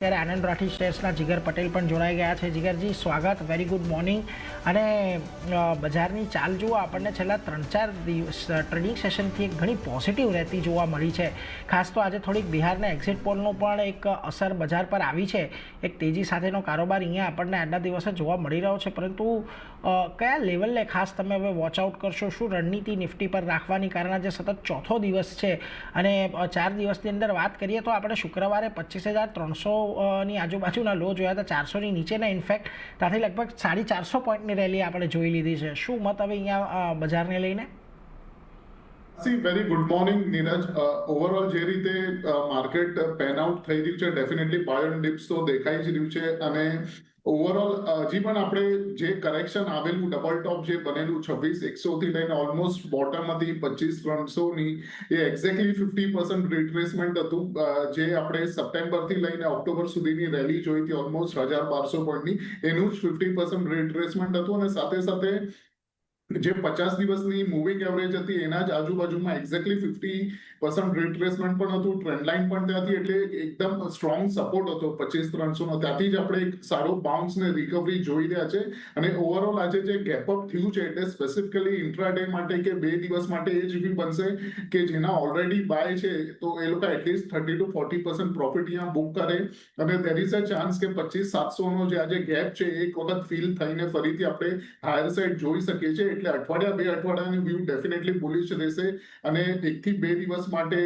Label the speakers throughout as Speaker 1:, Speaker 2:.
Speaker 1: ત્યારે આનંદ રાઠી શેર્સના જીગર પટેલ પણ જોડાઈ ગયા છે। જીગરજી, સ્વાગત, વેરી ગુડ મોર્નિંગ। અને બજારની ચાલ જુઓ, આપણને છેલ્લા 3-4 દિવસ ટ્રેડિંગ સેશનથી એક ઘણી પોઝિટિવ રહેતી જોવા મળી છે। ખાસ તો આજે થોડીક બિહારના એક્ઝિટ પોલનો પણ એક અસર બજાર પર આવી છે। એક તેજી સાથેનો કારોબાર અહીંયા આપણને આજના દિવસે જોવા મળી રહ્યો છે, પરંતુ કયા લેવલને ખાસ તમે હવે વોચ આઉટ કરશો? શું રણનીતિ નિફ્ટી પર રાખવાની? કારણ આજે સતત ચોથો દિવસ છે અને 4 દિવસની અંદર વાત કરીએ તો આપણે શુક્રવારે 25,300 ની આજુબાજુના લો જોયા હતા, 400ની નીચેના ઇનફેક્ટ ત્યાંથી લગભગ 450 પોઈન્ટની રેલી આપણે જોઈ લીધી છે। શું મત હવે અહીંયા બજારને લઈને?
Speaker 2: Very good morning Neeraj. Overall જે રીતે માર્કેટ પેન આઉટ થઈ રહ્યું છે, ડેફિનેટલી બાય ઓન ડિપ્સ તો દેખાઈ જ રહ્યું છે। અને ઓવરઓલ હજી પણ આપણે જે કરેક્શન આવેલું, ડબલ ટોપ જે બનેલું 26,100 થી લઈને ઓલમોસ્ટ બોટમ હતી 25,300 ની, એ એક્ઝેક્ટલી 50% રિટ્રેસમેન્ટ હતું। જે આપણે સપ્ટેમ્બર થી લઈને ઓક્ટોબર સુધીની રેલી જોઈ હતી ઓલમોસ્ટ 1,200 પોઈન્ટની, એનું જ 50% રિટ્રેસમેન્ટ હતું। અને સાથે સાથે જે 50 દિવસની મૂવિંગ એવરેજ હતી એના જ આજુબાજુમાં એક્ઝેક્ટલી 50% રિટ્રેસમેન્ટ પણ હતું, ટ્રેન્ડ લાઇન પણ ત્યાંથી, એટલે એકદમ સ્ટ્રોંગ સપોર્ટ હતો 25,300 નો। ત્યાંથી જ આપણે એક સારો બાઉન્સ ને રિકવરી જોઈ રહ્યા છે। અને ઓવરઓલ આજે જે ગેપ અપ થયું છે, એટલે સ્પેસિફિકલી ઇન્ટ્રાડે માટે કે 2 દિવસ માટે એ જ વ્યૂ બનશે કે જેના ઓલરેડી બાય છે તો એ લોકો એટલીસ્ટ 30 to 40% પ્રોફિટ અહીંયા બુક કરે। અને ધેર ઇઝ અ ચાન્સ કે 25,700 નો જે આજે ગેપ છે એક વખત ફિલ થઈને ફરીથી આપણે હાયર સાઇડ જોઈ શકીએ છીએ। એટલે અઠવાડિયા 2 અઠવાડિયાની વ્યૂ ડેફિનેટલી બુલિશ રહેશે। અને 1 થી 2 દિવસ માટે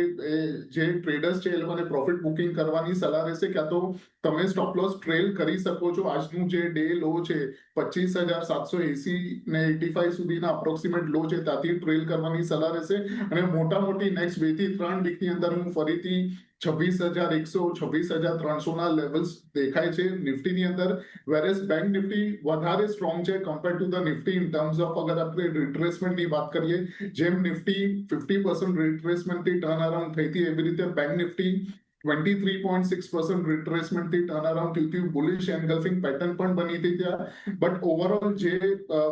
Speaker 2: જે ટ્રેડર્સ છે એ લોકોને પ્રોફિટ બુકિંગ કરવાની સલાહ રહેશે। ક્યાં તો તમે સ્ટોપ લોસ ટ્રેલ કરી શકો છો। આજનું જે ડે લો છે 25,780 ને 85 સુધીના અપ્રોક્સિમેટ લો છે, ત્યાંથી ટ્રેલ કરવાની સલાહ રહેશે। અને મોટી નેક્સ્ટ 2 થી 3 વીકની અંદર હું ફરીથી 26,100 26,300 ના લેવલ્સ દેખાય છે નિફ્ટીની અંદર। વેરેસ બેંક નિફ્ટી વધારે સ્ટ્રોંગ છે compare to the Nifty in terms of અગર આપણે રિટ્રેસમેન્ટની વાત કરીએ, જેમ નિફ્ટી 50% રિટ્રેસમેન્ટથી ટર્ન અરાઉન્ડ થઈ હતી, એવી રીતે બેંક નિફ્ટી 23.6% રિટ્રેસમેન્ટથી ટર્ન અરાઉન્ડ થઈ હતી, બુલિશ એન્ગલ્ફિંગ પેટર્ન પણ બની હતી ત્યાં। બટ ઓવરઓલ જે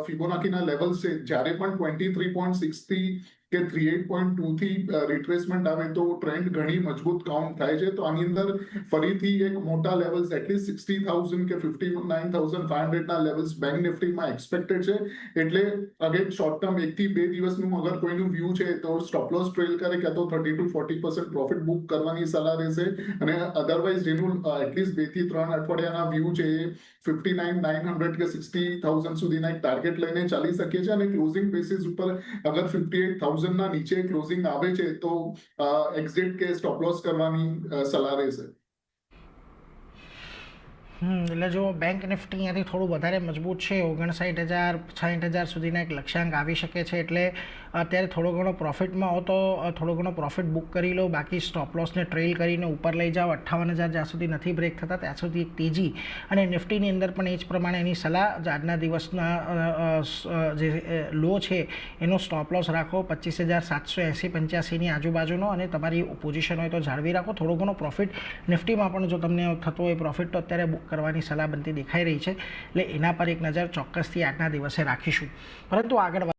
Speaker 2: ફિબોનાકીના લેવલ્સ છે, જ્યારે પણ 23.6 થી કે 38.2 થી રિટ્રેસમેન્ટ આવે તો ટ્રેન્ડ ઘણી મજબૂત કાઉન્ટ થાય છે। તો આની અંદર ફરીથી એક મોટા લેવલ્સ એટલીસ્ટ 60,000 કે 59,500 ના લેવલ્સ બેંક નિફ્ટીમાં એક્સપેક્ટેડ છે। એટલે અગેન શોર્ટ ટર્મ 1 થી 2 દિવસનું અગર કોઈનું વ્યૂ છે તો સ્ટોપ લોસ ટ્રેલ કરે, ક્યાં તો 30 to 40% પ્રોફિટ બુક કરવાની સલાહ રહેશે। અને અધરવાઇઝ જેનું એટલીસ્ટ 2 થી 3 અઠવાડિયાના વ્યૂ છે એ 59,900 કે 60,000 સુધીના એક ટાર્ગેટ લઈને ચાલી શકીએ છીએ। અને ક્લોઝિંગ બેસિસ ઉપર અગર 58,000 ના નીચે ક્લોઝિંગ આવે છે તો એક્ઝિટ કે સ્ટોપ લોસ કરવાની સલાહ રહેશે।
Speaker 1: એટલે જો બેંક નિફ્ટી અહીંયાથી થોડું વધારે મજબૂત છે, 59,000 60,000 સુધીના એક લક્ષ્યાંક આવી શકે છે। એટલે અત્યારે થોડો ઘણો પ્રોફિટમાં હો તો થોડો ઘણો પ્રોફિટ બુક કરી લો, બાકી સ્ટોપ લોસને ટ્રેલ કરીને ઉપર લઈ જાઓ। 58,000 જ્યાં સુધી નથી બ્રેક થતા ત્યાં સુધી એક તેજી, અને નિફ્ટીની અંદર પણ એ જ પ્રમાણે એની સલાહ આજના દિવસના જે લો છે એનો સ્ટોપ લોસ રાખો 25,780-85ની આજુબાજુનો, અને તમારી પોઝિશન હોય તો જાળવી રાખો। થોડો ઘણો પ્રોફિટ નિફ્ટીમાં પણ જો તમને થતો હોય પ્રોફિટ તો અત્યારે બુક કરવાની સલાહ બનતી દેખાઈ રહી છે। એટલે એના પર એક નજર ચોક્કસથી આજના દિવસે રાખીશું। પરંતુ આગળ